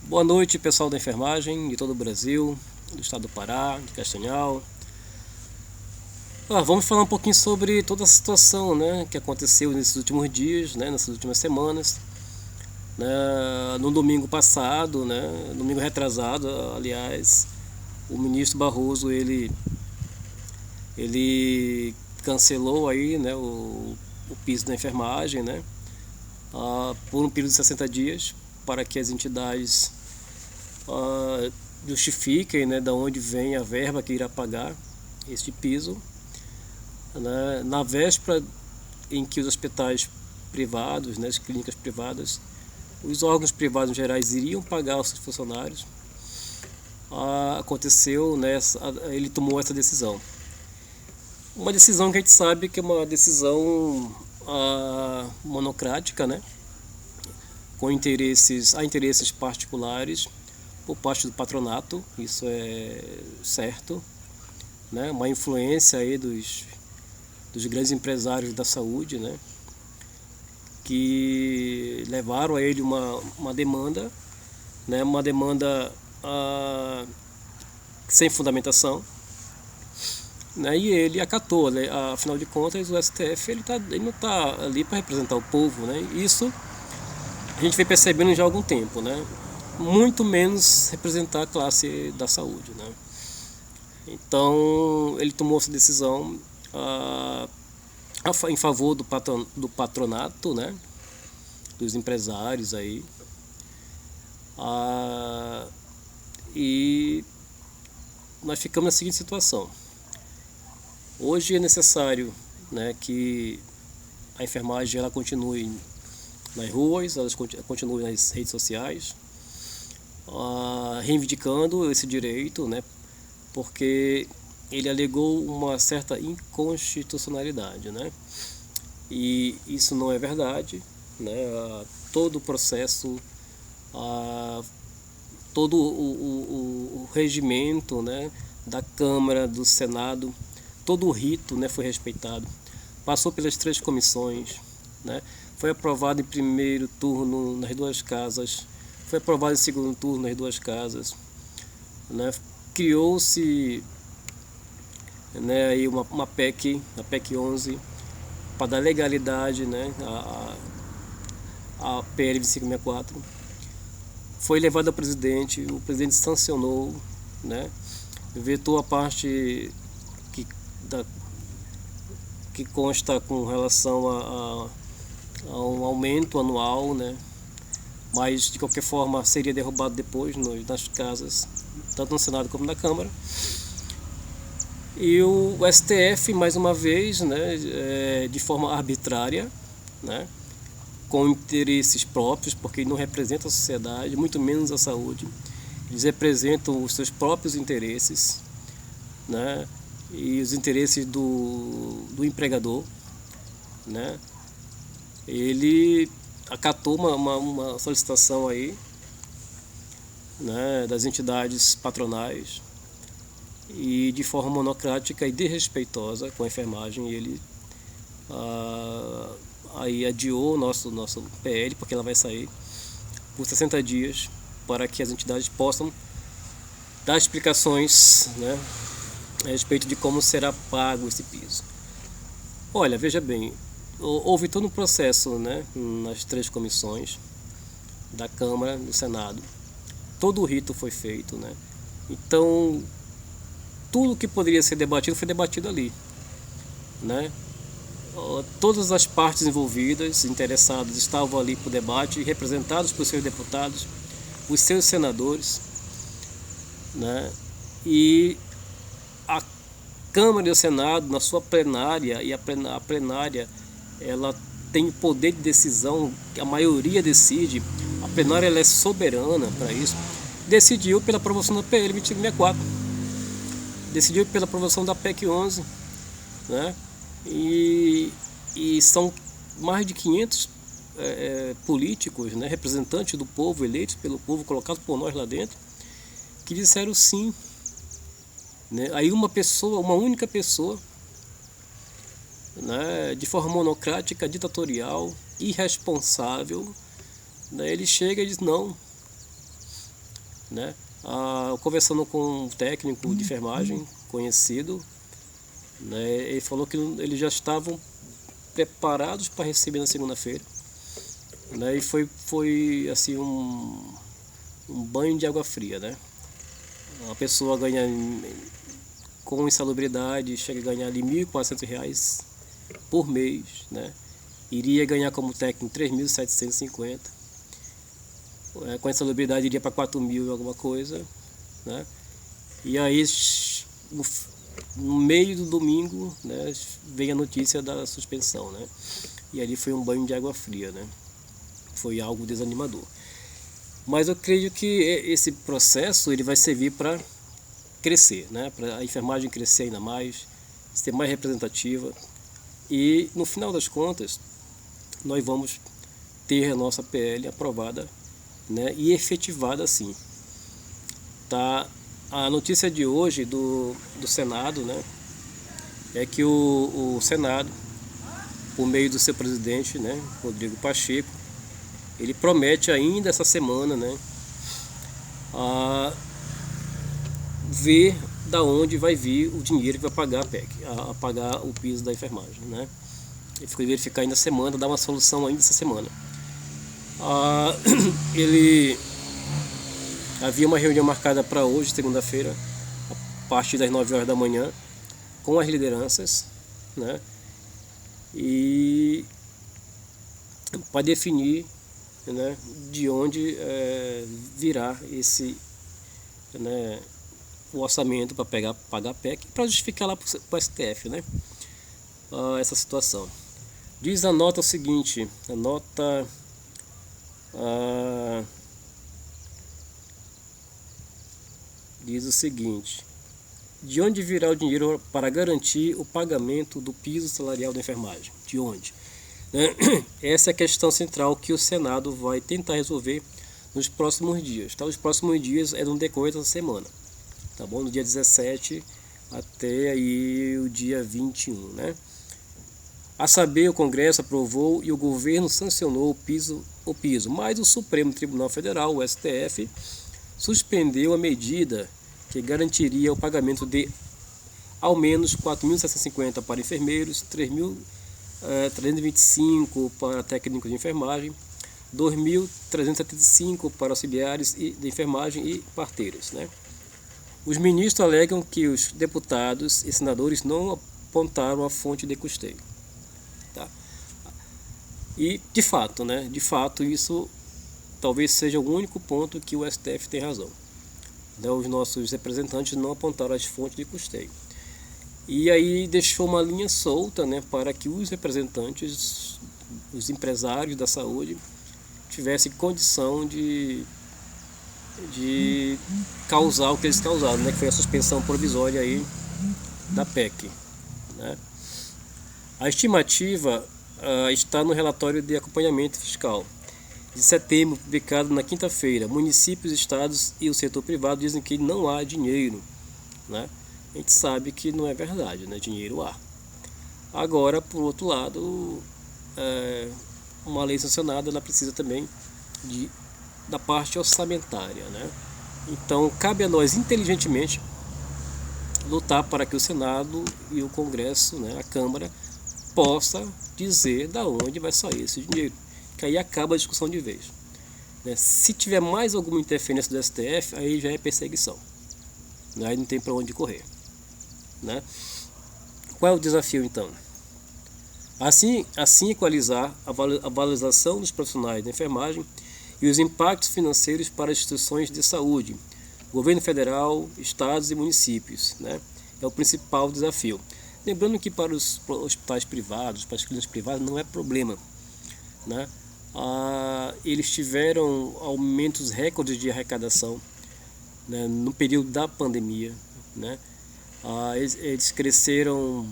Boa noite, pessoal da enfermagem de todo o Brasil, do estado do Pará, de Castanhal. Vamos falar um pouquinho sobre toda a situação, né, que aconteceu nesses últimos dias, né, nessas últimas semanas. No domingo passado, né, domingo retrasado, aliás, o ministro Barroso ele cancelou aí, né, o piso da enfermagem, né, por um período de 60 dias para que as entidades justifiquem, né, da onde vem a verba que irá pagar este piso, né, na véspera em que os hospitais privados, né, as clínicas privadas, os órgãos privados gerais iriam pagar os seus funcionários. Aconteceu, né, ele tomou essa decisão. Uma decisão que a gente sabe que é uma decisão monocrática, né, com interesses particulares por parte do patronato, isso é certo, né? Uma influência aí dos grandes empresários da saúde, né? Que levaram a ele uma demanda, né? Uma demanda sem fundamentação, né? E ele acatou, né? Afinal de contas, o STF ele não está ali para representar o povo, né? Isso a gente vem percebendo já há algum tempo, né? Muito menos representar a classe da saúde, né? Então ele tomou essa decisão em favor do patronato, né? Dos empresários aí, e nós ficamos na seguinte situação. Hoje é necessário, né, que a enfermagem ela continue nas ruas, ela continue nas redes sociais, reivindicando esse direito, né, porque ele alegou uma certa inconstitucionalidade, né, e isso não é verdade, né, todo o processo, todo o regimento, né, da Câmara, do Senado, todo o rito, né, foi respeitado, passou pelas 3 comissões, né, foi aprovado em primeiro turno nas 2 casas, foi aprovado em segundo turno nas 2 casas, né? Criou-se, né, aí uma PEC, a PEC 11, para dar legalidade, né, a PL 2564. Foi levado ao presidente, o presidente sancionou, né, vetou a parte que consta com relação a um aumento anual, né? Mas de qualquer forma seria derrubado depois nas casas, tanto no Senado como na Câmara. E o STF, mais uma vez, né, de forma arbitrária, né, com interesses próprios, porque ele não representa a sociedade, muito menos a saúde. Eles representam os seus próprios interesses, né, e os interesses do empregador, né. Ele acatou uma solicitação aí, né, das entidades patronais, e de forma monocrática e desrespeitosa com a enfermagem ele aí adiou o nosso PL, porque ela vai sair por 60 dias para que as entidades possam dar explicações, né, a respeito de como será pago esse piso. Olha, veja bem, houve todo um processo, né, nas 3 comissões da Câmara, do Senado. Todo o rito foi feito, né? Então, tudo que poderia ser debatido foi debatido ali, né? Todas as partes envolvidas, interessadas, estavam ali para o debate, representados por seus deputados, os seus senadores, né? E a Câmara e o Senado, na sua plenária, e a plenária ela tem poder de decisão, que a maioria decide, a plenária ela é soberana para isso, decidiu pela aprovação da PL 2564, decidiu pela aprovação da PEC 11, né? E são mais de 500 políticos, né, representantes do povo, eleitos pelo povo, colocados por nós lá dentro, que disseram sim, né? Aí uma única pessoa, né, de forma monocrática, ditatorial, irresponsável, né, ele chega e diz não, né? Conversando com um técnico de enfermagem conhecido, né, ele falou que eles já estavam preparados para receber na segunda-feira, né, e foi assim um banho de água fria, né? A pessoa ganha com insalubridade, chega a ganhar ali R$ 1.400 por mês, né? Iria ganhar como técnico 3.750, com insalubridade iria para 4.000 e alguma coisa, né? E aí no meio do domingo, né, vem a notícia da suspensão, né? E ali foi um banho de água fria, né? Foi algo desanimador. Mas eu creio que esse processo ele vai servir para crescer, né? Para a enfermagem crescer ainda mais, ser mais representativa, e no final das contas nós vamos ter a nossa PL aprovada, né, e efetivada assim. Tá? A notícia de hoje do Senado, né, é que o Senado, por meio do seu presidente, né, Rodrigo Pacheco, ele promete ainda essa semana, né, a ver da onde vai vir o dinheiro que vai pagar a PEC, a pagar o piso da enfermagem, né? Ele ficou de verificar ainda a semana, dar uma solução ainda essa semana. Ele havia uma reunião marcada para hoje, segunda-feira, a partir das 9 horas da manhã, com as lideranças, né? E para definir, né, de onde virá esse, né, o orçamento para pagar a PEC, para justificar lá para o STF, né, essa situação. Diz a nota o seguinte, a nota diz o seguinte: de onde virá o dinheiro para garantir o pagamento do piso salarial da enfermagem? De onde? Essa é a questão central que o Senado vai tentar resolver nos próximos dias. Tá? Os próximos dias é no decorrer da semana, tá bom? No dia 17 até aí o dia 21, né? A saber, o Congresso aprovou e o governo sancionou o piso, mas o Supremo Tribunal Federal, o STF, suspendeu a medida que garantiria o pagamento de ao menos R$ 4.750 para enfermeiros, R$ 3.325 para técnicos de enfermagem, R$ 2.375 para auxiliares de enfermagem e parteiras, né? Os ministros alegam que os deputados e senadores não apontaram a fonte de custeio. Tá? E de fato, né? De fato, isso talvez seja o único ponto que o STF tem razão. Os nossos representantes não apontaram as fontes de custeio. E aí deixou uma linha solta, né, para que os representantes, os empresários da saúde, tivessem condição de causar o que eles causaram, né, que foi a suspensão provisória aí da PEC, né. A estimativa está no relatório de acompanhamento fiscal de setembro, publicado na quinta-feira. Municípios, estados e o setor privado dizem que não há dinheiro, né? A gente sabe que não é verdade, né? Dinheiro há. Agora, por outro lado, uma lei sancionada, ela precisa também da parte orçamentária, né? Então, cabe a nós, inteligentemente, lutar para que o Senado e o Congresso, né, a Câmara, possa dizer da onde vai sair esse dinheiro, que aí acaba a discussão de vez, né? Se tiver mais alguma interferência do STF, aí já é perseguição, né? Aí não tem para onde correr, né? Qual é o desafio então? Assim equalizar a valorização dos profissionais da enfermagem e os impactos financeiros para as instituições de saúde, governo federal, estados e municípios, né? É o principal desafio. Lembrando que para os hospitais privados, para as clínicas privadas, não é problema, né? Eles tiveram aumentos recordes de arrecadação, né, no período da pandemia, né? Eles cresceram,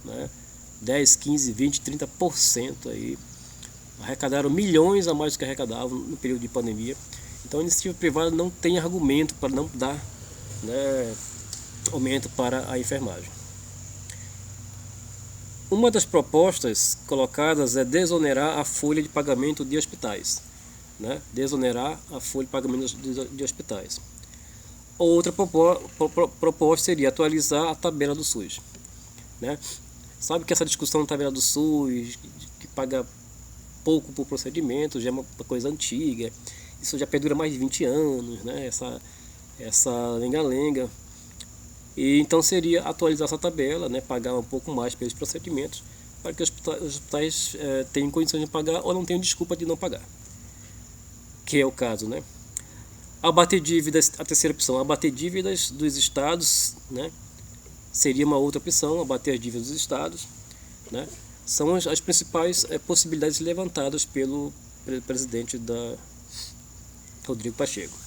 né, 10, 15, 20, 30% aí, arrecadaram milhões a mais do que arrecadavam no período de pandemia. Então a iniciativa privada não tem argumento para não dar, né, aumento para a enfermagem. Uma das propostas colocadas é desonerar a folha de pagamento de hospitais. né, desonerar a folha de pagamento de hospitais. Outra proposta seria atualizar a tabela do SUS, né? Sabe que essa discussão da tabela do SUS, que paga pouco por procedimento, já é uma coisa antiga, isso já perdura mais de 20 anos, né? Essa lenga-lenga. E então seria atualizar essa tabela, né? Pagar um pouco mais pelos procedimentos, para que os hospitais tenham condições de pagar ou não tenham desculpa de não pagar, que é o caso, né? Abater dívidas, a terceira opção, abater dívidas dos estados, né? Seria uma outra opção, abater as dívidas dos estados, né? São as principais possibilidades levantadas pelo presidente Rodrigo Pacheco.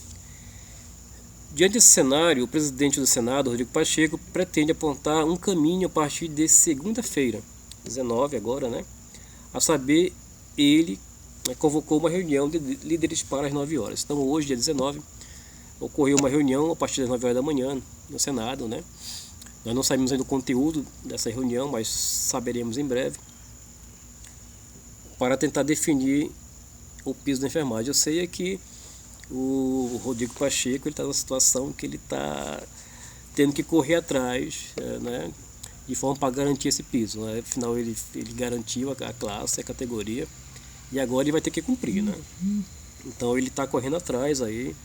Diante desse cenário, o presidente do Senado, Rodrigo Pacheco, pretende apontar um caminho a partir de segunda-feira, 19 agora, né? A saber, ele convocou uma reunião de líderes para as 9 horas. Então hoje, dia 19, ocorreu uma reunião a partir das 9 horas da manhã no Senado, né? Nós não sabemos ainda o conteúdo dessa reunião, mas saberemos em breve, para tentar definir o piso da enfermagem. Eu sei que o Rodrigo Pacheco está numa situação que ele está tendo que correr atrás, né, de forma para garantir esse piso, né? Afinal, ele garantiu a classe, a categoria, e agora ele vai ter que cumprir, né? Então ele está correndo atrás aí,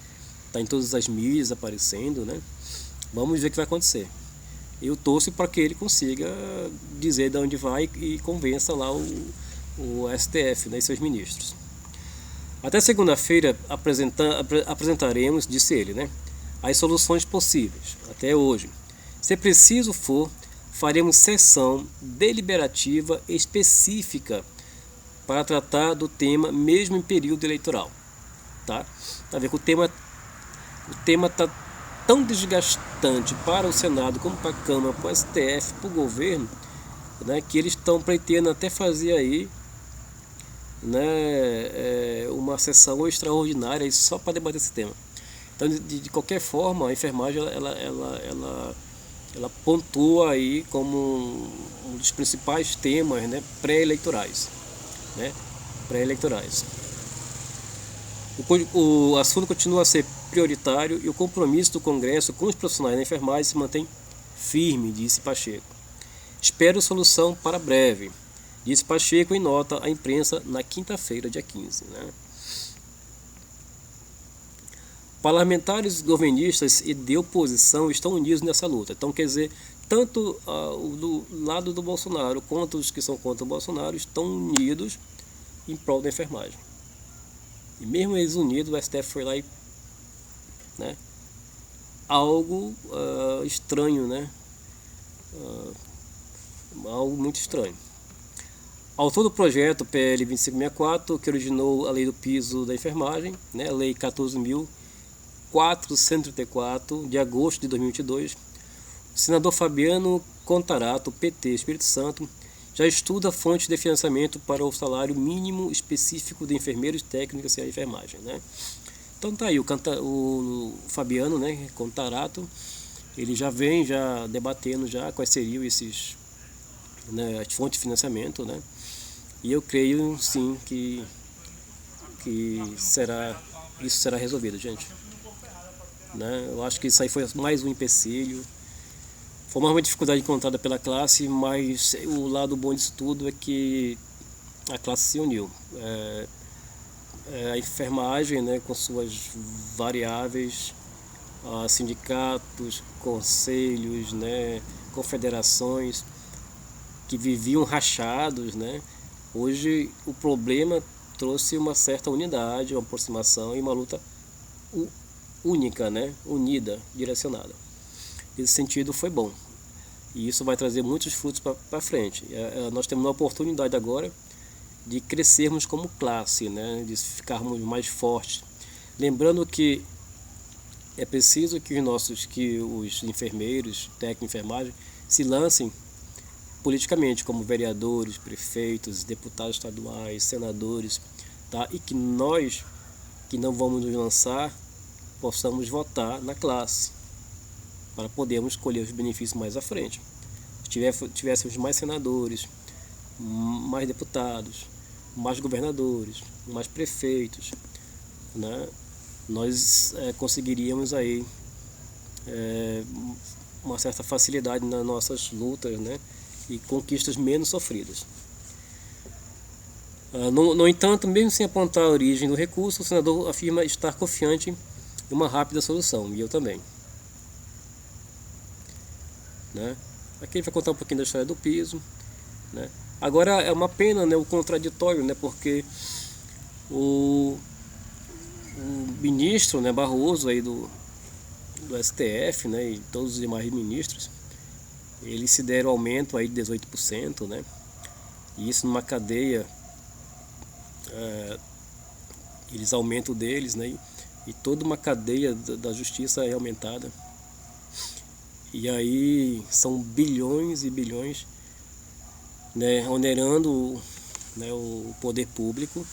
está em todas as mídias aparecendo, né? Vamos ver o que vai acontecer. Eu torço para que ele consiga dizer de onde vai e convença lá o STF, né, e seus ministros. Até segunda-feira apresentaremos, disse ele, né, as soluções possíveis, até hoje. Se preciso for, faremos sessão deliberativa específica para tratar do tema mesmo em período eleitoral. Tá vendo que o tema está tão desgastante para o Senado como para a Câmara, para o STF, para o governo, né, que eles estão pretendendo até fazer aí, né, uma sessão extraordinária só para debater esse tema. Então, de qualquer forma, a enfermagem ela pontua aí como um dos principais temas, né, pré-eleitorais, né, pré-eleitorais. O assunto continua a ser prioritário e o compromisso do Congresso com os profissionais da enfermagem se mantém firme, disse Pacheco. Espero solução para breve, disse Pacheco em nota à imprensa na quinta-feira, dia 15. Né? Parlamentares governistas e de oposição estão unidos nessa luta. Então, quer dizer, tanto do lado do Bolsonaro quanto os que são contra o Bolsonaro estão unidos em prol da enfermagem. E mesmo eles unidos, o STF foi lá e, né, algo estranho, né? Algo muito estranho. Autor do projeto PL 2564, que originou a lei do piso da enfermagem, né, a lei 14.434, de agosto de 2022, o senador Fabiano Contarato, PT, Espírito Santo, já estuda fontes de financiamento para o salário mínimo específico de enfermeiros técnicos e a enfermagem, né? Então tá aí, o Fabiano, né, Contarato, ele já vem debatendo quais seriam esses, né, as fontes de financiamento, né? E eu creio sim que isso será resolvido, gente. Né? Eu acho que isso aí foi mais um empecilho. Foi uma dificuldade encontrada pela classe, mas o lado bom disso tudo é que a classe se uniu. A enfermagem, né, com suas variáveis, sindicatos, conselhos, né, confederações que viviam rachados, né? Hoje o problema trouxe uma certa unidade, uma aproximação e uma luta única, né? Unida, direcionada. Esse sentido foi bom. E isso vai trazer muitos frutos para frente. Nós temos uma oportunidade agora de crescermos como classe, né? De ficarmos mais fortes. Lembrando que é preciso que os enfermeiros, técnicos de enfermagem, se lancem politicamente como vereadores, prefeitos, deputados estaduais, senadores, tá? E que nós, que não vamos nos lançar, possamos votar na classe para podermos colher os benefícios mais à frente. Se tivéssemos mais senadores, mais deputados, mais governadores, mais prefeitos, né, nós conseguiríamos aí uma certa facilidade nas nossas lutas, né, e conquistas menos sofridas. No entanto, mesmo sem apontar a origem do recurso, o senador afirma estar confiante em uma rápida solução, e eu também. Né? Aqui ele vai contar um pouquinho da história do piso. Né? Agora é uma pena, né, o contraditório, né, porque o ministro, né, Barroso aí do STF, né, e todos os demais ministros, eles se deram aumento aí de 18%, né, e isso numa cadeia, eles aumentam deles, né, e toda uma cadeia da justiça é aumentada. E aí são bilhões e bilhões, né, onerando, né, o poder público.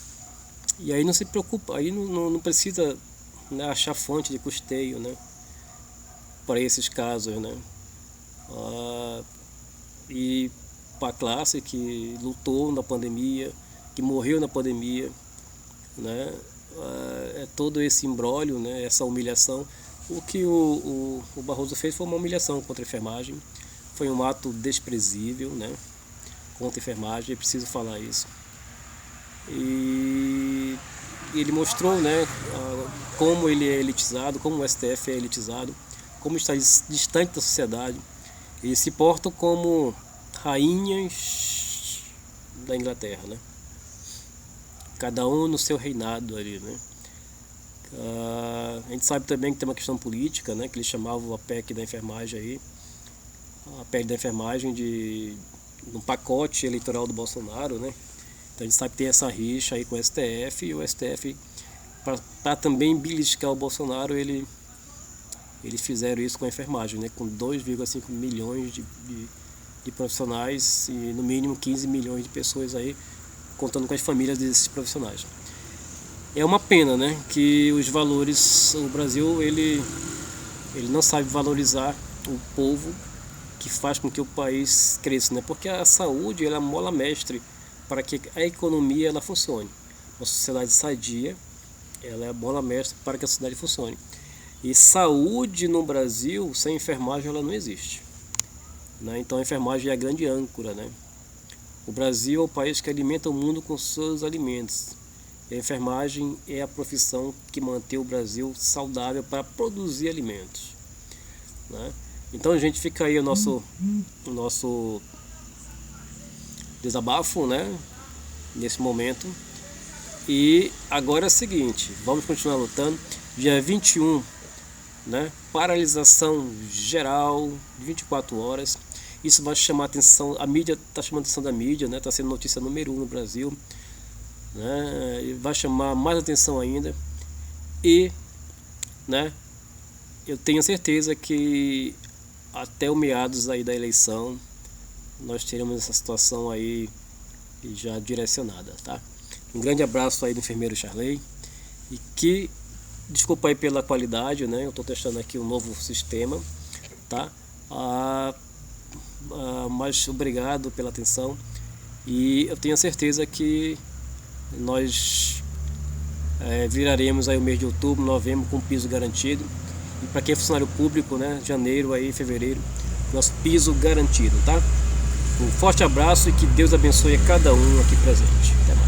E aí não se preocupa, aí não precisa, né, achar fonte de custeio, né, para esses casos, né. E para a classe que lutou na pandemia, que morreu na pandemia, né, é todo esse imbróglio, né, essa humilhação. O que o Barroso fez foi uma humilhação contra a enfermagem, foi um ato desprezível, né, contra a enfermagem, é preciso falar isso. E ele mostrou, né, como ele é elitizado, como o STF é elitizado, como está distante da sociedade. Eles se portam como rainhas da Inglaterra, né? Cada um no seu reinado ali, né? A gente sabe também que tem uma questão política, né, que eles chamavam a PEC da enfermagem aí, a PEC da enfermagem de um pacote eleitoral do Bolsonaro, né? Então a gente sabe que tem essa rixa aí com o STF, e o STF, para também beliscar o Bolsonaro, eles fizeram isso com a enfermagem, né? Com 2,5 milhões de profissionais e no mínimo 15 milhões de pessoas aí, contando com as famílias desses profissionais. É uma pena, né, que os valores, o Brasil ele não sabe valorizar o povo, que faz com que o país cresça, né? Porque a saúde ela é a mola mestre para que a economia ela funcione. Uma sociedade sadia, ela é a mola mestre para que a sociedade funcione. E saúde no Brasil, sem enfermagem, ela não existe, né? Então a enfermagem é a grande âncora, né? O Brasil é o país que alimenta o mundo com seus alimentos. E a enfermagem é a profissão que mantém o Brasil saudável para produzir alimentos, né? Então, gente, fica aí o nosso desabafo, né, nesse momento. E agora é o seguinte, vamos continuar lutando. Dia 21, né, paralisação geral de 24 horas. Isso vai chamar atenção, a mídia está chamando a atenção da mídia, né, está sendo notícia número 1 no Brasil, né, e vai chamar mais atenção ainda. E, né, eu tenho certeza que até o meados aí da eleição nós teremos essa situação aí já direcionada, tá? Um grande abraço aí do enfermeiro Charley, e que, desculpa aí pela qualidade, né? Eu estou testando aqui um novo sistema, tá? Mas obrigado pela atenção, e eu tenho certeza que nós viraremos aí o mês de outubro, novembro com piso garantido. E para quem é funcionário público, né, janeiro aí, fevereiro, nosso piso garantido, tá? Um forte abraço e que Deus abençoe a cada um aqui presente. Até mais.